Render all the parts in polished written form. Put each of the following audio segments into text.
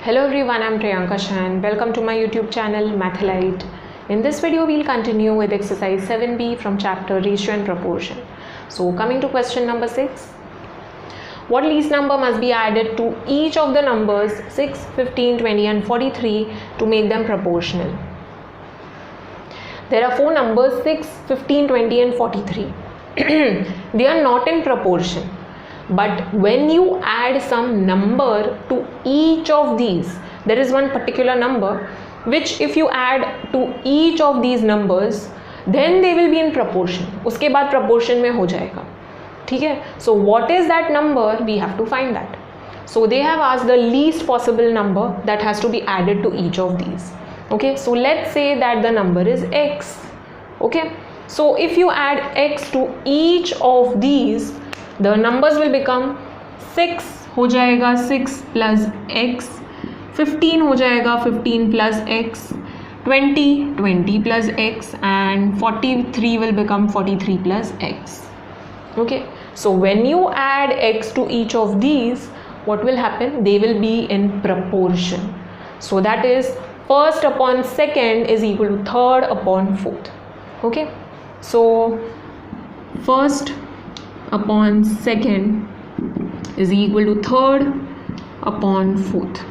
Hello everyone, I'm Priyanka Shan. Welcome to my YouTube channel Mathalite. In this video, we'll continue with exercise 7b from chapter Ratio and Proportion. So coming to question number 6. What least number must be added to each of the numbers 6, 15, 20 and 43 to make them proportional? There are four numbers 6, 15, 20 and 43. They are not in proportion. But when you add some number to each of these, there is one particular number which if you add to each of these numbers, then they will be in proportion. उसके बाद proportion में हो जाएगा. ठीक है? So what is that number? We have to find that. So they have asked the least possible number that has to be added to each of these. Okay? So let's say that the number is x. Okay? So if you add x to each of these, the numbers will become 6 हो जाएगा 6 plus x, 15 हो जाएगा 15 plus x, 20 plus x and 43 will become 43 plus x. Okay, so when you add x to each of these, what will happen? They will be in proportion. So that is first upon second is equal to third upon fourth. Okay, so first upon second is equal to third upon fourth.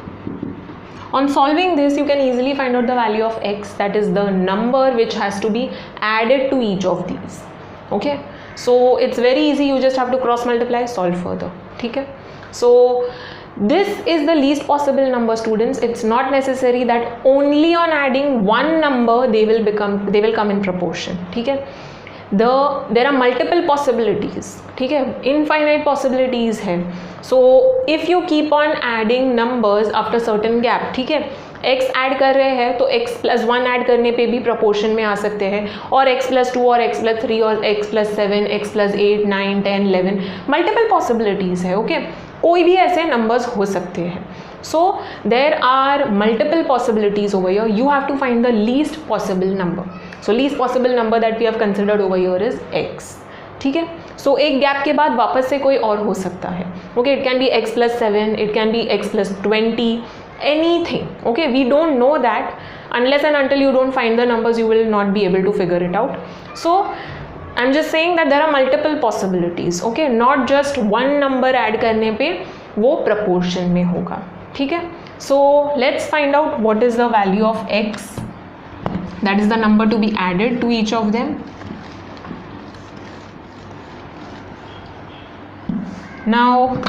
On solving this, you can easily find out the value of x, that is the number which has to be added to each of these. Okay, so it's very easy, you just have to cross multiply, solve further. Okay, so this is the least possible number, students. It's not necessary that only on adding one number they will come in proportion. Okay, there are multiple possibilities. ठीक है, infinite possibilities है. So if you keep on adding numbers after certain gap, ठीक है, x add कर रहे हैं तो x plus 1 add करने पे भी proportion में आ सकते हैं, और x plus 2 और x plus 3 और x plus 7, x plus 8, 9, 10, 11 multiple possibilities है. ओके, कोई भी ऐसे numbers हो सकते हैं. So there are multiple possibilities over here. You have to find the least possible number. So least possible number that we have considered over here is x. ठीक है, so एक गैप के बाद वापस से कोई और हो सकता है. Okay, it can be x plus 7, it can be x plus 20, anything. Okay, we don't know that unless and until you don't find the numbers, you will not be able to figure it out. So I'm just saying that there are multiple possibilities. Okay, not just one number add करने पे वो proportion में होगा. ठीक है, so let's find out what is the value of x, that is the number to be added to each of them. Now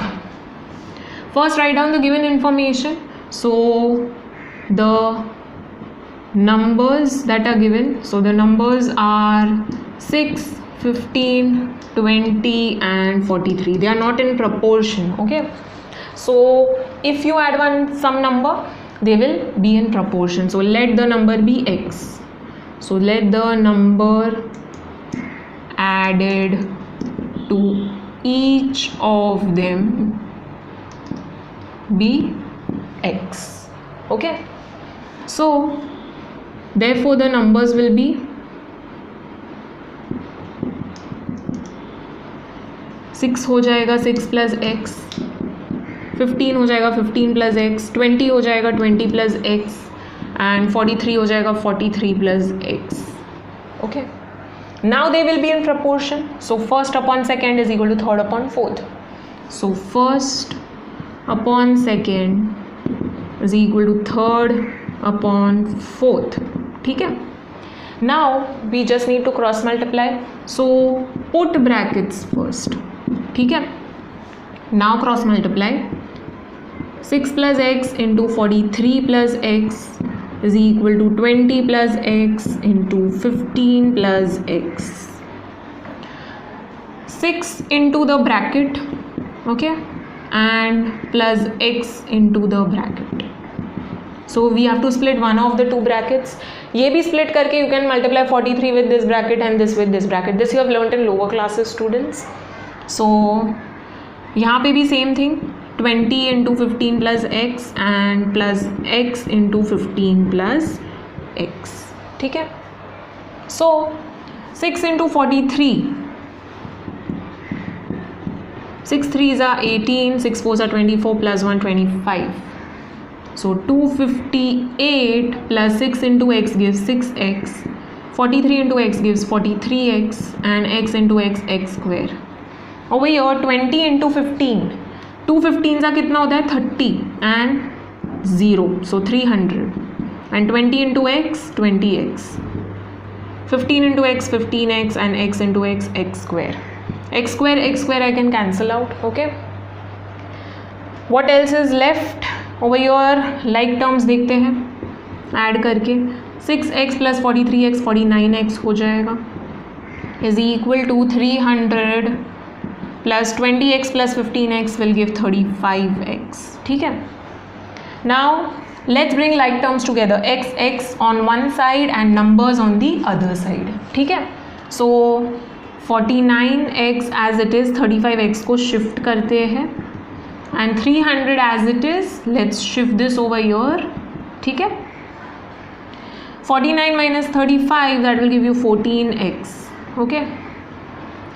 first write down the given information. So the numbers that are given, so the numbers are 6, 15, 20 and 43. They are not in proportion. Okay, so if you add some number, they will be in proportion. So let the number be x. So let the number added to each of them be x. Okay, so therefore the numbers will be 6 हो जाएगा 6 plus x, 15 हो जाएगा 15 plus x, 20 हो जाएगा 20 plus x and 43 हो जाएगा 43 plus x. Okay, now they will be in proportion. So first upon second is equal to third upon fourth. So first upon second is equal to third upon fourth. ठीक है, now we just need to cross multiply. So put brackets first. ठीक है, now cross multiply. 6 plus x into 43 plus x is equal to 20 plus x into 15 plus x. 6 into the bracket, okay, and plus x into the bracket. So we have to split one of the two brackets. ये भी split करके you can multiply 43 with this bracket and this with this bracket. This you have learnt in lower classes, students. So यहाँ पे भी same thing, 20 into 15 plus x and plus x into 15 plus x. ठीक है, so 6 into 43, 6 3s are 18, 6 4s are 24 plus 1 25. So 258 plus 6 into x gives 6x, 43 into x gives 43x, and x into x square. Over here 20 into 15, 2 15 का कितना होता है 30 and 0, so 300, and 20 into x 20x, 15 into x 15x, and x into x square. X square I can cancel out. Okay, what else is left over here? Like terms देखते हैं add करके. 6x plus 43x 49x हो जाएगा, is equal to 300 plus 20x plus 15x will give 35x. ठीक है. Now let's bring like terms together. x on one side and numbers on the other side. ठीक है. So 49x as it is, 35x को shift करते हैं, and 300 as it is, let's shift this over here. ठीक है. 49 minus 35, that will give you 14x. Okay,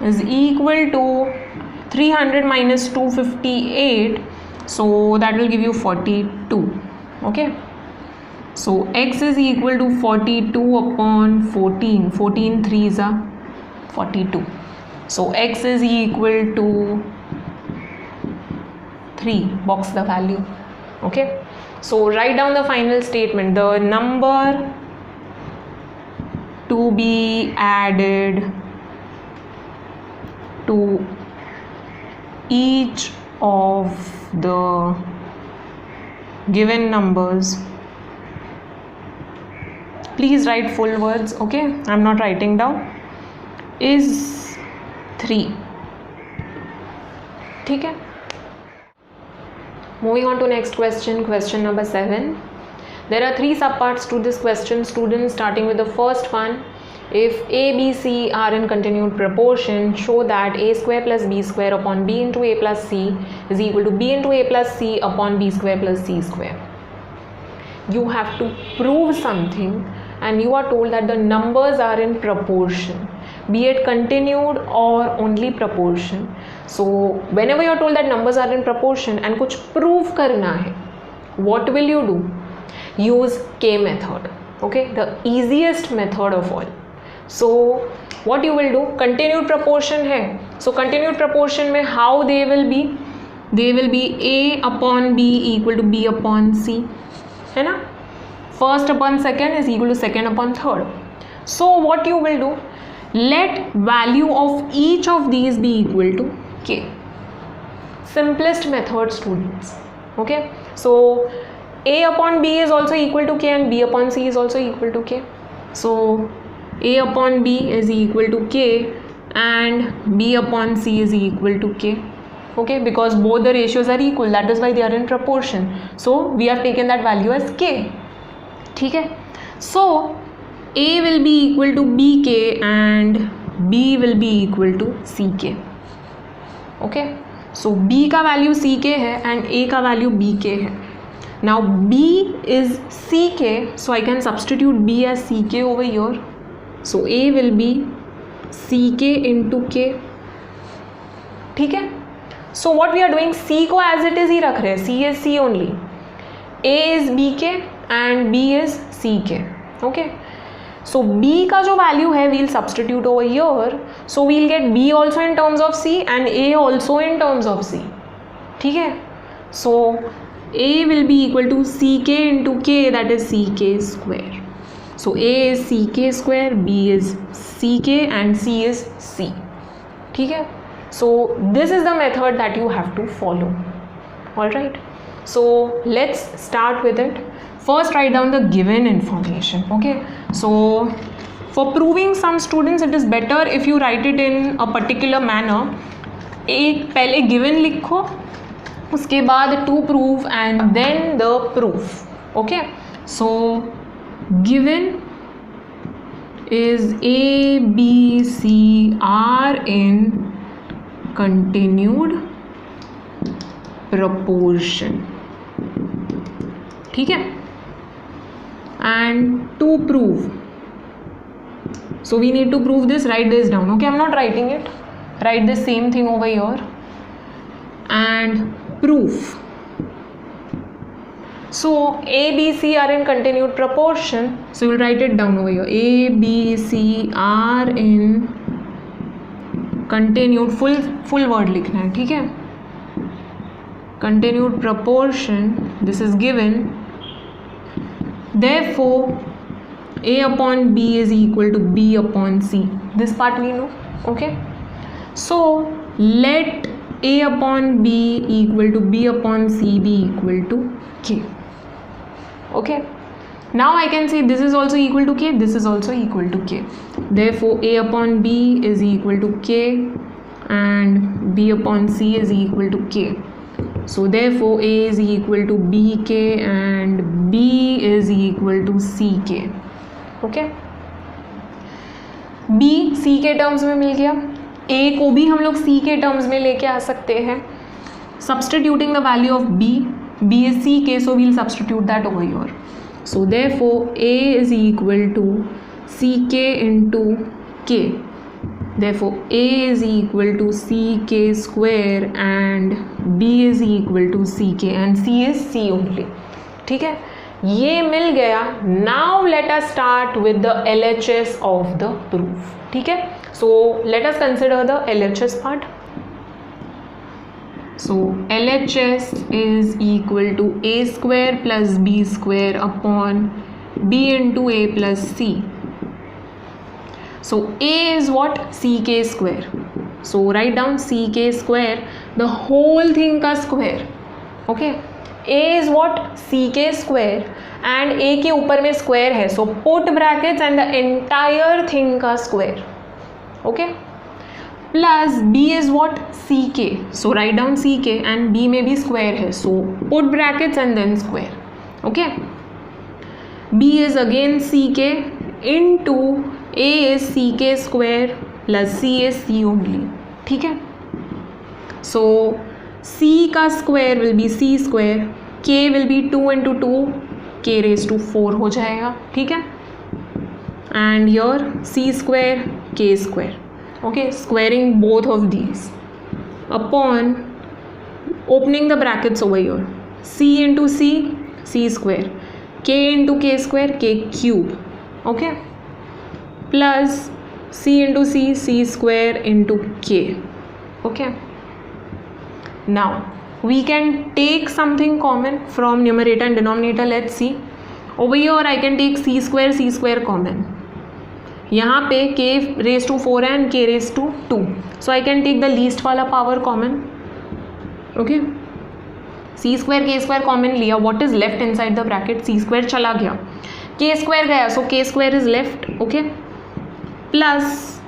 is equal to 300 minus 258, so that will give you 42. Okay, so x is equal to 42 upon 14. 14 3s are 42. So x is equal to 3. Box the value. Okay, so write down the final statement. The number to be added to each of the given numbers, please write full words. Okay, I'm not writing down, is 3. ठीक है. Moving on to next question, question number 7. There are 3 subparts to this question, students. Starting with the first one, if a, b, c are in continued proportion, show that a square plus b square upon b into a plus c is equal to b into a plus c upon b square plus c square. You have to prove something and you are told that the numbers are in proportion, be it continued or only proportion. So whenever you are told that numbers are in proportion and कुछ prove करना है, what will you do? Use K method. Okay, the easiest method of all. So what you will do, continued proportion है, so continued proportion में how they will be? They will be a upon b equal to b upon c, है ना? First upon second is equal to second upon third. So what you will do, let value of each of these be equal to k. Simplest method, students. Okay, so a upon b is also equal to k and b upon c is also equal to k. So a upon b is equal to k and b upon c is equal to k. Okay, because both the ratios are equal, that is why they are in proportion. So we have taken that value as k. ठीक है. So a will be equal to bk and b will be equal to ck. Okay, so b का value ck है and a का value bk है. Now b is ck, so I can substitute b as ck over here. So a will be ck into k. ठीक है. So what we are doing, c को as it is ही रख रहे हैं, c is c only, a is bk and b is ck. Okay, so b का जो value है we'll substitute over here, so we'll get b also in terms of c and a also in terms of c. ठीक है. So a will be equal to ck into k, that is ck square. So a is ck square, b is ck and c is c. ठीक है. So this is the method that you have to follow. All right, so let's start with it. First write down the given information. Okay, so for proving some, students, it is better if you write it in a particular manner. एक पहले given लिखो, उसके बाद to prove and then the proof. Okay, so given is a, b, c are in continued proportion. ठीक है. And to prove, so we need to prove this, write this down. Okay, I'm not writing it, write the same thing over here. And proof, So A, B, C are in continued proportion. So we'll write it down over here. A, B, C are in continued, full word लिखना है, ठीक है. Continued proportion. This is given. Therefore, A upon B is equal to B upon C. This part we know. Okay. So let A upon B equal to B upon C be equal to K. Okay, now I can say this is also equal to K, this is also equal to K. Therefore A upon B is equal to K and B upon C is equal to K. So therefore A is equal to BK and B is equal to CK. Okay, B C के terms में मिल गया. A को भी हम लोग C के terms में लेके आ सकते हैं. Substituting the value of B is CK, so we'll substitute that over here. So therefore A is equal to CK into K. Therefore A is equal to CK square and B is equal to CK and C is C only. ठीक है, ये मिल गया. Now let us start with the LHS of the proof. ठीक है, so let us consider the LHS part. So LHS is equal to A square plus B square upon B into A plus C. So A is what? CK square. So write down CK square, the whole thing का square. Okay, A is what? CK square and A के ऊपर में square है, so put brackets and the entire thing का square. Okay, plus B is what? CK. So write down CK and B में भी square है, so put brackets and then square. Okay, B is again CK into A is CK square plus C is C only. ठीक है, so C का square will be C square, K will be 2 into 2, K raised to 4 हो जाएगा. ठीक है, and your C square K square. Okay, squaring both of these upon opening the brackets over here. C into C, C square, K into K square, K cube. Okay, plus C into C, C square into K. Okay, now we can take something common from numerator and denominator. Let's see. Over here I can take C square common. यहाँ पे k raised to 4 and k raised to 2, so I can take the least वाला power common. Okay, C square K square common लिया. What is left inside the bracket? C square चला गया, K square गया, so K square is left. Okay, plus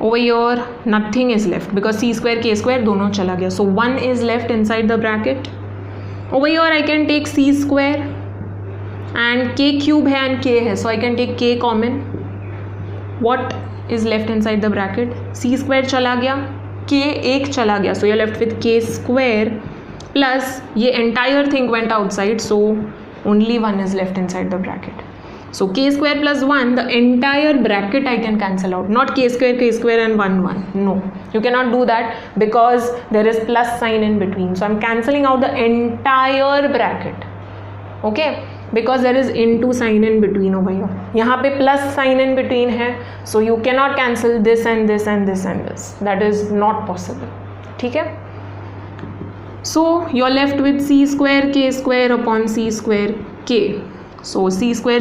over here nothing is left because C square K square दोनों चला गया, so 1 is left inside the bracket. Over here I can take C square and K cube है and K है, so I can take K common. What is left inside the bracket? C square चला गया, K एक चला गया, so you're left with K square plus ये entire thing went outside, so only 1 is left inside the bracket. So K square plus 1, the entire bracket I can cancel out, not K square and 1 1. No, you cannot do that because there is plus sign in between, so I'm cancelling out the entire bracket. Okay, because there is into sign in between over here. यहाँ पे plus sign in between है, so you cannot cancel this and this and this and this. That is not possible. ठीक है, so you're left with C square K square upon C square K. So C square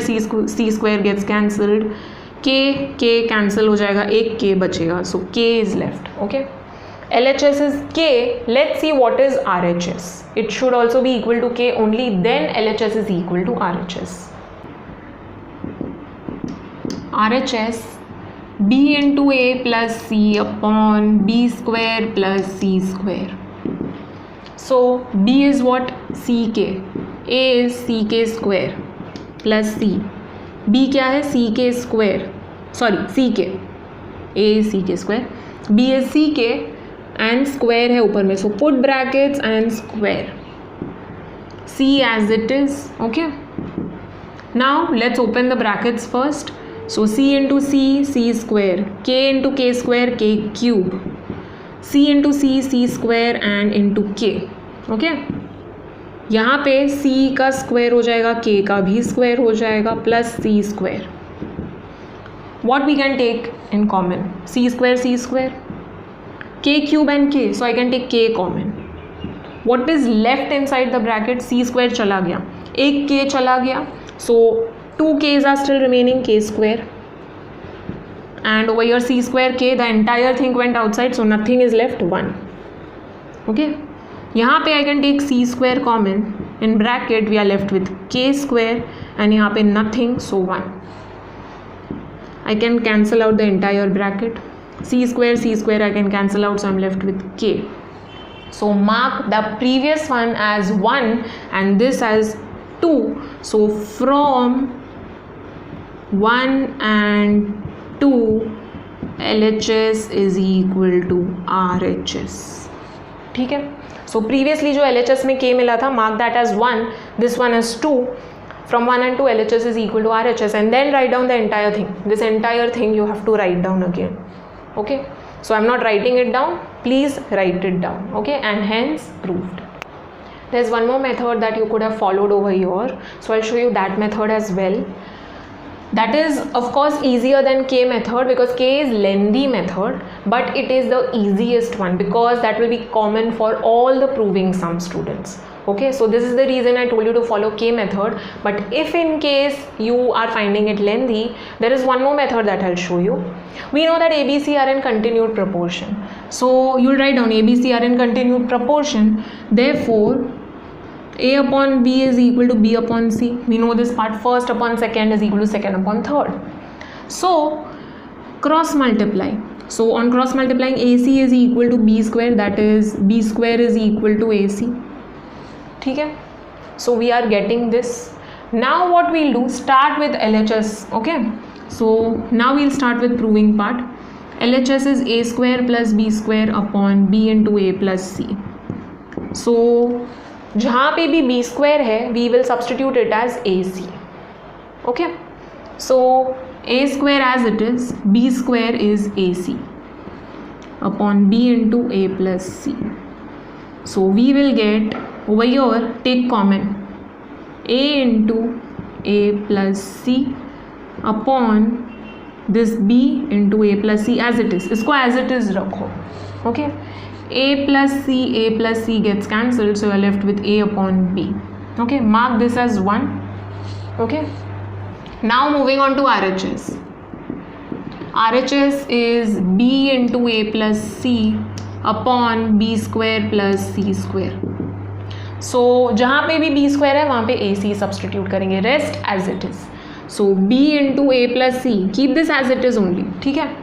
gets cancelled, K cancel हो जाएगा, एक K बचेगा, so K is left. Okay, LHS is K. Let's see what is RHS. It should also be equal to K, only then LHS is equal to RHS. RHS B into A plus C upon B square plus C square. So B is what? CK. A is CK square plus C. B क्या है? CK square. Sorry, CK. A is CK square. B is CK and square है ऊपर में, so put brackets and square. C as it is. Okay, now let's open the brackets first. So C into C, C square, K into K square, K cube, C into C, C square and into K. Okay, यहाँ पे c का square हो जाएगा, k का भी square हो जाएगा, plus c square. What we can take in common? C square, k cube and k, so I can take k common. What is left inside the bracket? C square चला गया, एक k चला गया, so 2 k's are still remaining, k square, and over here c square k, the entire thing went outside, so nothing is left, 1. Okay, यहाँ पे I can take c square common, in bracket we are left with k square, and यहाँ पे nothing, so 1. I can cancel out the entire bracket, c square I can cancel out, so I'm left with k. So mark the previous one as 1 and this as 2. So from 1 and 2 LHS is equal to RHS. ठीक है, so previously जो LHS में k मिला था, mark that as 1, this one as 2. From 1 and 2 LHS is equal to RHS, and then write down the entire thing. This entire thing you have to write down again. Okay, so I'm not writing it down, please write it down. Okay, and hence proved. There's one more method that you could have followed over here, so I'll show you that method as well. That is of course easier than k method, because k is lengthy method, but it is the easiest one because that will be common for all the proving sum students. Okay, so this is the reason I told you to follow k method. But if in case you are finding it lengthy, there is one more method that I'll show you. We know that ABC are in continued proportion, so you'll write down ABC are in continued proportion, therefore A upon B is equal to B upon C. We know this part, first upon second is equal to second upon third. So cross multiply. So on cross multiplying, AC is equal to B square, that is B square is equal to AC. ठीक है, so we are getting this. Now what we'll do, start with LHS. Okay, so now we'll start with proving part. LHS is A square plus B square upon B into A plus C. So जहाँ पे भी b square है, we will substitute it as AC. Okay, so A square as it is, B square is AC upon B into A plus C. So we will get, over here take common, A into A plus C upon this B into A plus C as it is. इसको as it is रखो. Okay, A plus C gets cancelled, so you are left with A upon B. Okay, mark this as 1. Okay, now moving on to RHS. RHS is B into A plus C upon B square plus C square. So जहाँ पे भी B square है वहाँ पे AC substitute करेंगे, rest as it is. So B into A plus C, keep this as it is only. ठीक है,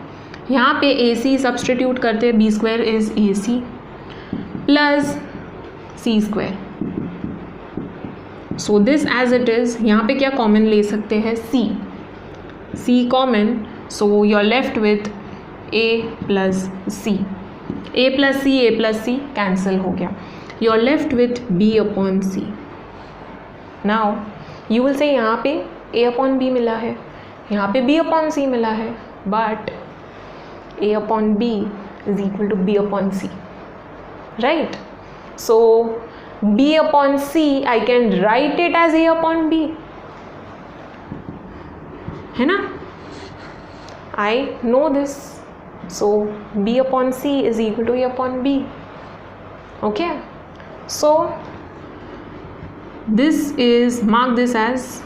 यहाँ पे AC सब्सटीट्यूट करते हैं, B square is AC plus C square. So this as it is. यहाँ पे क्या कॉमन ले सकते हैं, C common, so you are left with A plus C. A plus C cancel हो गया, you are left with B upon C. Now you will say यहाँ पे A अपॉन B मिला है, यहाँ पे B अपॉन C मिला है, but A upon B is equal to B upon C, right? So B upon C I can write it as A upon B, है ना? I know this, so B upon C is equal to A upon B. Okay, so this is, mark this as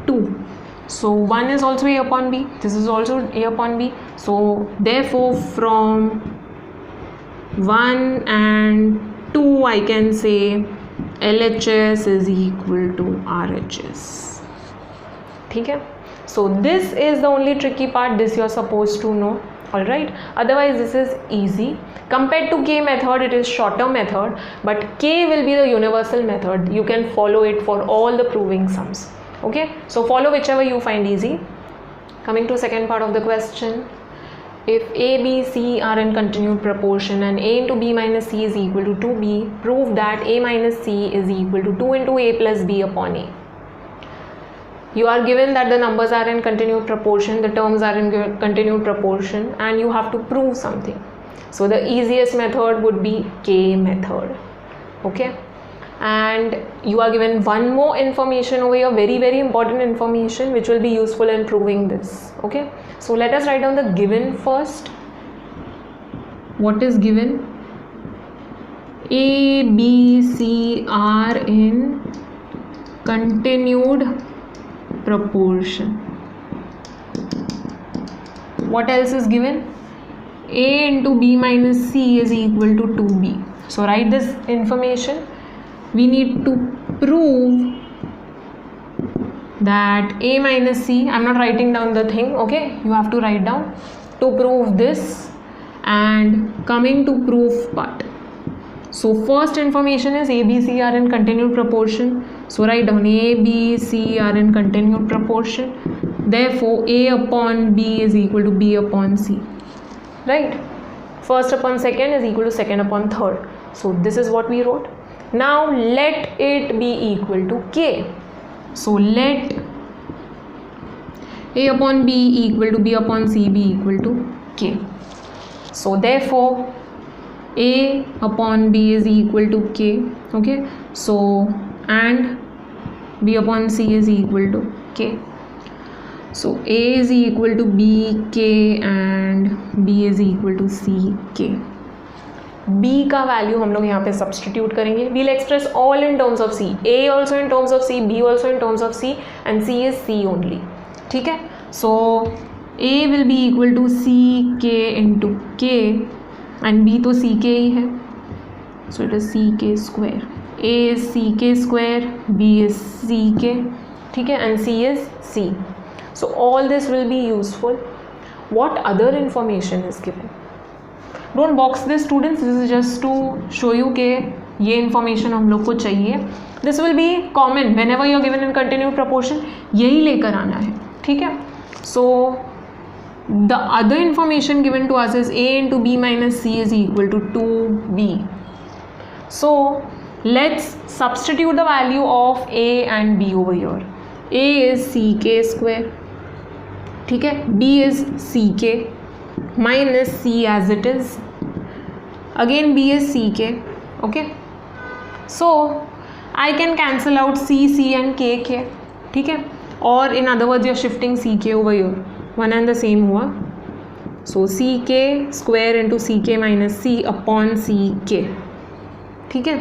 2. So 1 is also A upon B, this is also A upon B. So therefore from 1 and 2 I can say LHS is equal to RHS. ठीक है, so this is the only tricky part, this you are supposed to know. Alright, otherwise this is easy. Compared to K method, it is shorter method, but K will be the universal method. You can follow it for all the proving sums. Okay, so follow whichever you find easy. Coming to second part of the question, if A, B, C are in continued proportion and A into B minus C is equal to 2B, prove that A minus C is equal to 2 into A plus B upon A. You are given that the numbers are in continued proportion, the terms are in continued proportion, and you have to prove something. So the easiest method would be K method. Okay, and you are given one more information over here, very very important information which will be useful in proving this. Okay, so let us write down the given first. What is given? A, B, C are in continued proportion. What else is given? A into B minus C is equal to 2B. So write this information. We need to prove that A minus C, I'm not writing down the thing, okay, you have to write down to prove this. And coming to proof part, so first information is A, B, C are in continued proportion. So write down A, B, C are in continued proportion. Therefore A upon B is equal to B upon C, right? First upon second is equal to second upon third. So this is what we wrote. Now let it be equal to K. So let A upon B equal to B upon C be equal to K. So therefore A upon B is equal to K. Okay, so and B upon C is equal to K. So A is equal to B K and B is equal to C K. B का value हम लोग यहाँ पे substitute करेंगे. We'll express all in terms of C. A also in terms of C, B also in terms of C, and C is C only. ठीक है. So A will be equal to C K into K, and B तो C K ही है. So it is C K square. A is C K square, B is C K. ठीक है, and C is C. So all this will be useful. What other information is given? Don't box this students, this is just to show you कि ये information हम लोग को चाहिए. This will be common whenever you are given in continued proportion, यही लेकर आना है. ठीक है. So the other information given to us is A into B minus C is equal to 2B. So let's substitute the value of A and B over here. A is CK square. ठीक है. B is CK minus C as it is. Again B is CK. Okay, so I can cancel out C and K. ठीक है. Or in other words you are shifting CK over here, one and the same हुआ. So CK square into CK minus C upon CK, ठीक है,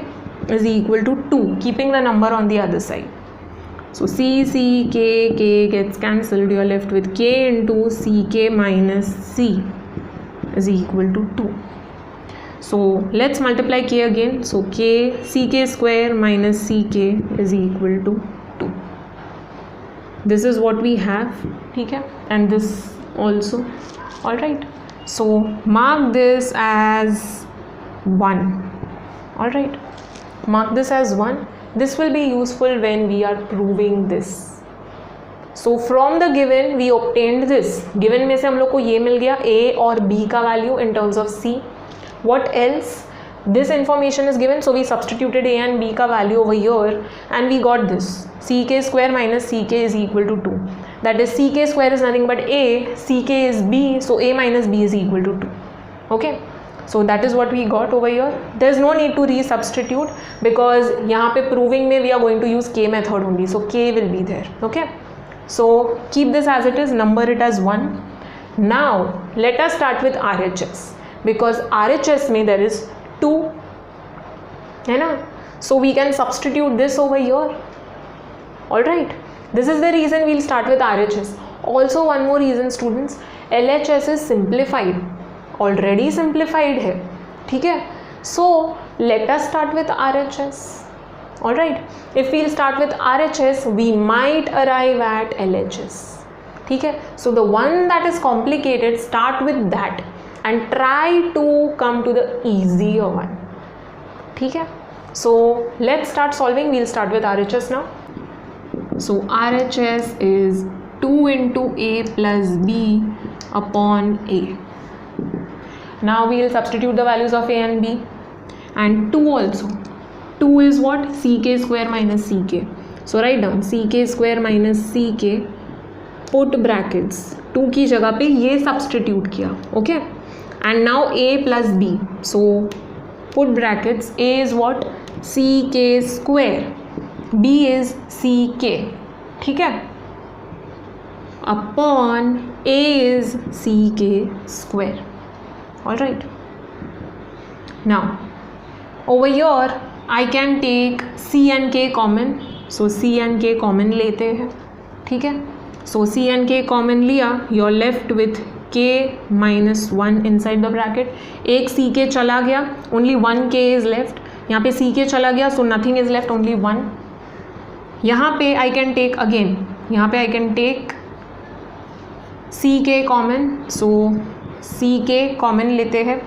is equal to 2, keeping the number on the other side. So C, K gets cancelled. You are left with K into CK minus C is equal to 2. So let's multiply K again. So CK square minus CK is equal to 2. This is what we have. ठीक है, and this also. All right. So mark this as 1. All right. Mark this as 1. This will be useful when we are proving this. So from the given we obtained this. Given में से हम लोग को ये मिल गया A और B का value in terms of C. What else? This information is given, so we substituted A and B का value over here and we got this. CK square minus CK is equal to 2. That is CK square is nothing but A, CK is B, so A minus B is equal to 2. Okay. So that is what we got over here. There is no need to resubstitute because यहाँ पे proving में we are going to use K method only. So K will be there. Okay. So keep this as it is, number it as 1. Now let us start with RHS because RHS में there is 2, है ना? So we can substitute this over here. Alright. This is the reason we'll start with RHS. Also one more reason students, LHS is simplified. Already simplified है. ठीक है? So let us start with RHS. Alright. If we'll start with RHS, we might arrive at LHS. ठीक है? So the one that is complicated, start with that and try to come to the easier one. ठीक है? So let's start solving. We'll start with RHS now. So RHS is 2 into A plus B upon A. Now we will substitute the values of A and B, and 2 also. 2 is what? CK square minus CK. So write down CK square minus CK, put brackets, 2 की जगह पे ये substitute किया. Okay, and now A plus B. So put brackets. A is what? ck square, b is ck, ठीक है, upon a is ck square. All right, now over here I can take c and k common, so c and k common लेते हैं, ठीक है. So c and k common लिया, you're left with k minus 1 inside the bracket. एक c k चला गया, only 1 k is left. यहाँ पे c k चला गया, so nothing is left, only 1. यहाँ पे I can take again, यहाँ पे I can take c k common, so c k common लेते हैं.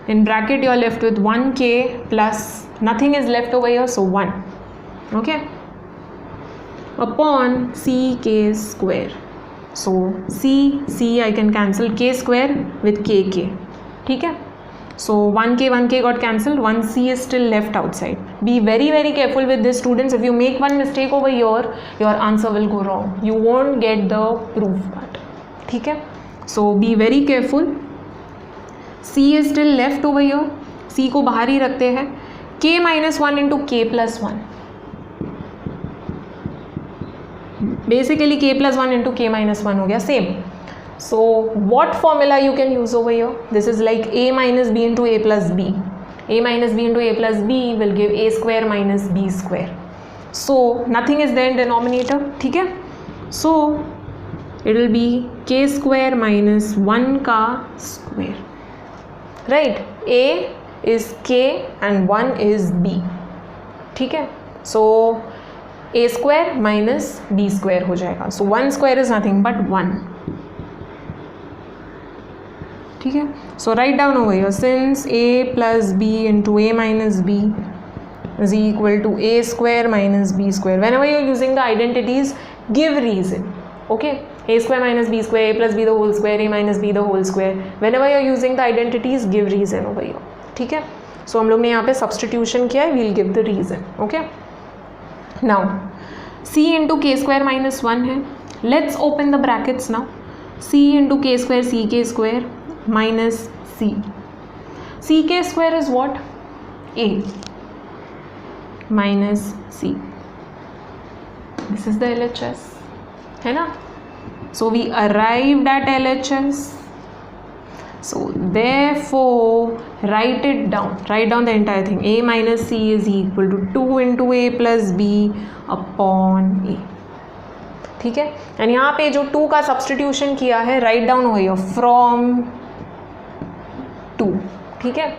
In bracket you are left with 1 k plus nothing is left over here, so 1. Okay, upon ck square. So c I can cancel k square with kk, ठीक है. So 1k got cancelled, 1c is still left outside. Be very very careful with this, students. If you make one mistake over here, your answer will go wrong. You won't get the proof part, ठीक है. So be very careful. c is still left over here, c को बाहर ही रखते हैं. k minus 1 into k plus 1. Basically k plus 1 into k minus 1 हो गया, same. So what formula you can use over here? This is like a minus b into a plus b. A minus b into a plus b will give a square minus b square. So nothing is there in denominator, ठीक है. So it will be k square minus 1 का square, right. a is k and 1 is b, ठीक है. So a square minus b square हो जाएगा. So 1 square is nothing but 1, ठीक है. So write down over here, since a plus b into a minus b is equal to a square minus b square. Whenever you are using the identities, give reason. Okay, a square minus b square, a plus b the whole square, a minus b the whole square. Whenever you are using the identities, give reason over here, ठीक है. So हम लोग ने यहाँ पे substitution किया है, we'll give the reason. Okay, now c into k square minus 1 है. Let's open the brackets now. c into k square ck square minus c. ck square is what? a minus c. This is the LHS, है ना. So we arrived at LHS. So therefore write it down, write down the entire thing. a minus c is equal to 2 into a plus b upon a, ठीक है. And यहाँ पे जो 2 का substitution किया है, राइट डाउन हो गया फ्रॉम 2, ठीक है.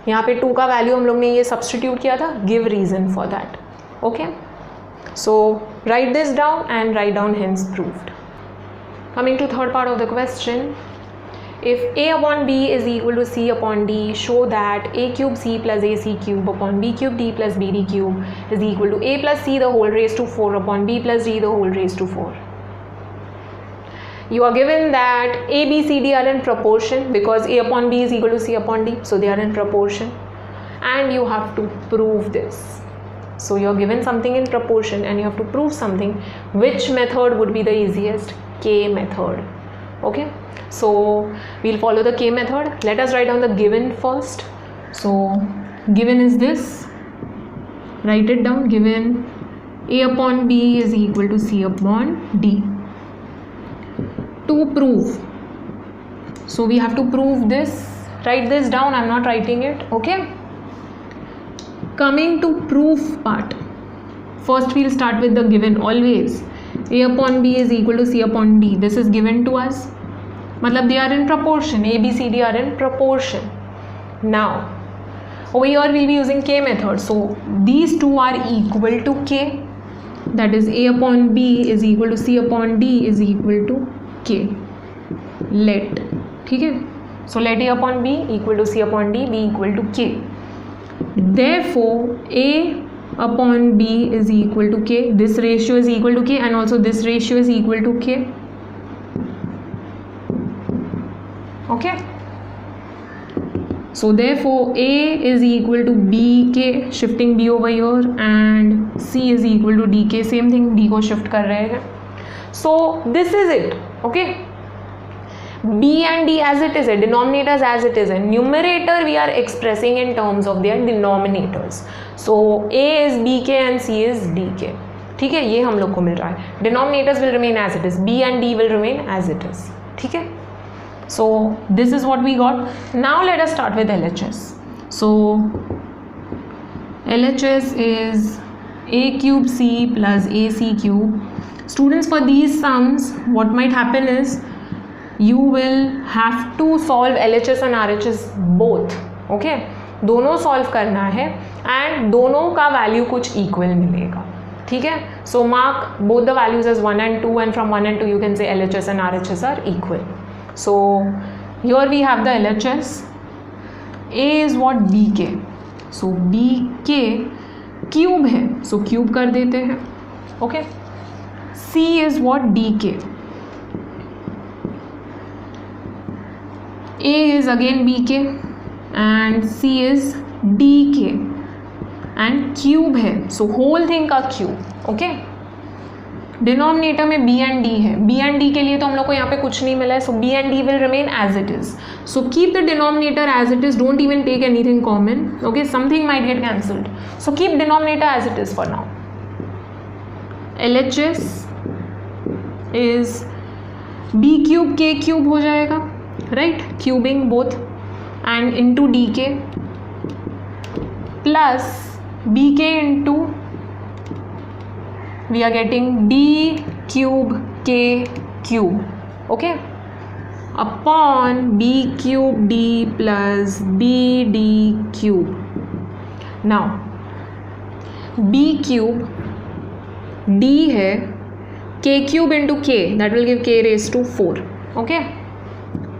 यहाँ पे 2 का वैल्यू हम लोग ने ये सब्सटीट्यूट किया था, give reason for that. Okay, so write this down and write down hence proved. Coming to third part of the question. If a upon b is equal to c upon d, show that a cube c plus ac cube upon b cube d plus bd cube is equal to a plus c the whole raised to 4 upon b plus d the whole raised to 4. You are given that a, b, c, d are in proportion because a upon b is equal to c upon d, so they are in proportion, and you have to prove this. So you are given something in proportion and you have to prove something. Which method would be the easiest? K method. Okay, so we'll follow the K method. Let us write down the given first. So given is this, write it down. Given a upon b is equal to c upon d. To prove, so we have to prove this. Write this down, I'm not writing it. Okay, coming to proof part, first we'll start with the given. Always a upon b is equal to c upon d. This is given to us, मतलब they are in proportion. a, b, c, d are in proportion. Now over here we'll be using K method. So these two are equal to K, that is a upon b is equal to c upon d is equal to K. Let, ठीक है. So let a upon b equal to c upon d be equal to K. Therefore a upon b is equal to K. This ratio is equal to K and also this ratio is equal to K. Okay, so therefore a is equal to bk, shifting b over here, and c is equal to dk, same thing, d को shift कर रहे हैं. So this is it. Okay, b and d as it is है, denominators as it is है, numerator we are expressing in terms of their denominators. So a is bk and c is dk. ठीक है, ये हम लोग को मिल रहा है. Denominators will remain as it is, b and d will remain as it is. ठीक है, so this is what we got. Now let us start with LHS. So LHS is a cube c plus ac cube. Students, for these sums what might happen is you will have to solve LHS and RHS both. Okay, दोनों solve करना है and दोनों का value कुछ equal मिलेगा. ठीक है, so mark both the values as 1 and 2 and from 1 and 2 you can say LHS and RHS are equal. So here we have the LHS. A is what? BK. So BK cube है, so cube कर देते हैं. Okay, C is what? DK. A is again BK and C is DK and cube है, so whole thing का cube. Okay, denominator में b and d है, b and d के लिए तो हम लोग को यहाँ पे कुछ नहीं मिला है, so b and d will remain as it is. So keep the denominator as it is, don't even take anything common. Okay, something might get cancelled, so keep denominator as it is for now. LHS is b cube k cube हो जाएगा, right, cubing both, and into dk plus bk into we are getting d cube k cube. Okay, upon b cube d plus bd cube. Now b cube d है, k cube into k, that will give k raised to 4. Okay,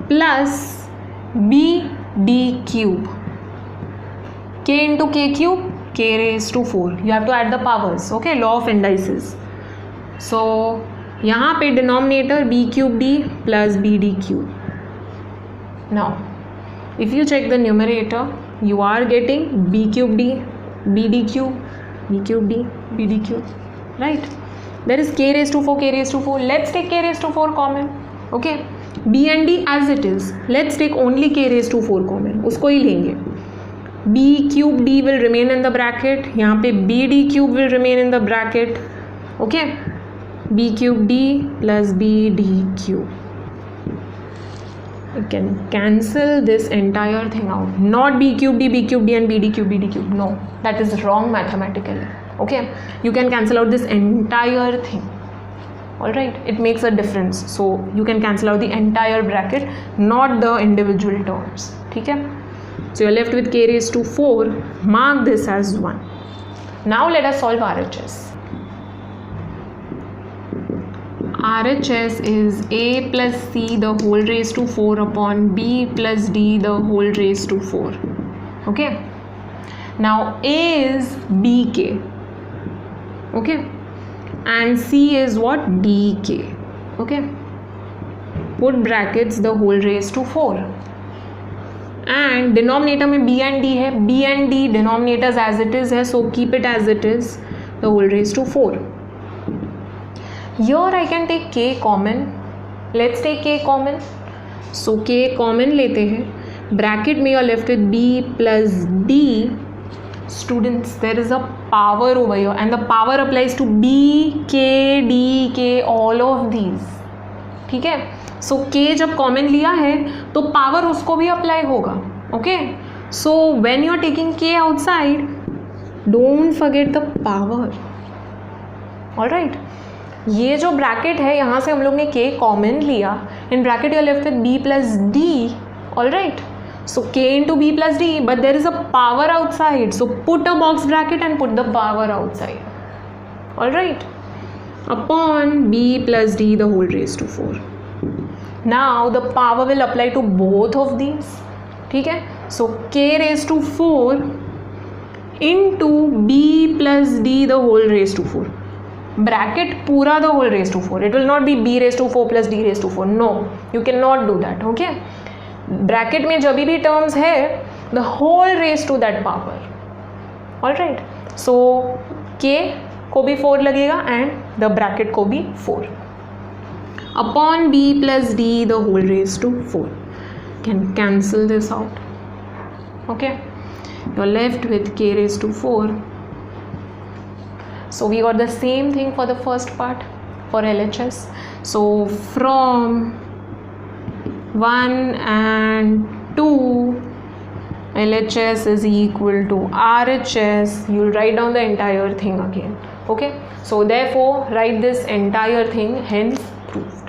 plus bd cube, k into k cube, k raised to 4. You have to add the powers. Okay, law of indices. So यहाँ पे denominator b cube d plus bd cube. Now if you check the numerator, you are getting b cube d, bd cube, b cube d, bd cube, right? There is k raised to 4, k raised to 4. Let's take k raised to 4 common. Okay, b and d as it is, let's take only k raised to 4 common, उसको ही लेंगे. b cube d will remain in the bracket, यहाँ पे bd cube will remain in the bracket. Okay, b cube d plus bd cube. You can cancel this entire thing out. Not b cube d and bd cube. No, that is wrong mathematically. Okay, you can cancel out this entire thing. Alright, it makes a difference. So you can cancel out the entire bracket, not the individual terms. ठीक है, so you're left with k raised to 4. Mark this as 1. Now let us solve RHS. RHS is a plus c the whole raised to 4 upon b plus d the whole raised to 4. Okay, now a is bk. Okay, and c is what? dk. Okay, put brackets the whole raised to 4. And denominator में b and d है, b and d denominators as it is है, so keep it as it is, the whole raised to 4. Here I can take k common. Let's take k common. So k common लेते हैं, bracket में you are left with b plus d. Students, there is a power over here and the power applies to b, k, d, k, all of these. ठीक है, so k जब common लिया है तो power उसको भी apply होगा. Okay, so when you are taking k outside, don't forget the power. Alright, ये जो ब्रैकेट है यहाँ से हम लोग ने k कॉमन लिया, in bracket you are left with b plus d. Alright, so k into b plus d, but there is a power outside, so put a box bracket and put the power outside. Alright, upon b plus d the whole raised to 4. Now the power will apply to both of these. ठीक है, so k raised to 4 into b plus d the whole raised to 4. Bracket पूरा the whole raised to 4. It will not be b raised to 4 plus d raised to 4. No, you cannot do that. Okay, bracket में जब भी terms है the whole raise to that power. Alright, so k को भी 4 लगेगा and the bracket को भी 4. upon b plus d the whole raised to 4. Can cancel this out. Okay, you're left with k raised to 4. So we got the same thing for the first part for LHS. So from 1 and 2, LHS is equal to RHS. You'll write down the entire thing again. Okay, so therefore write this entire thing, hence proved.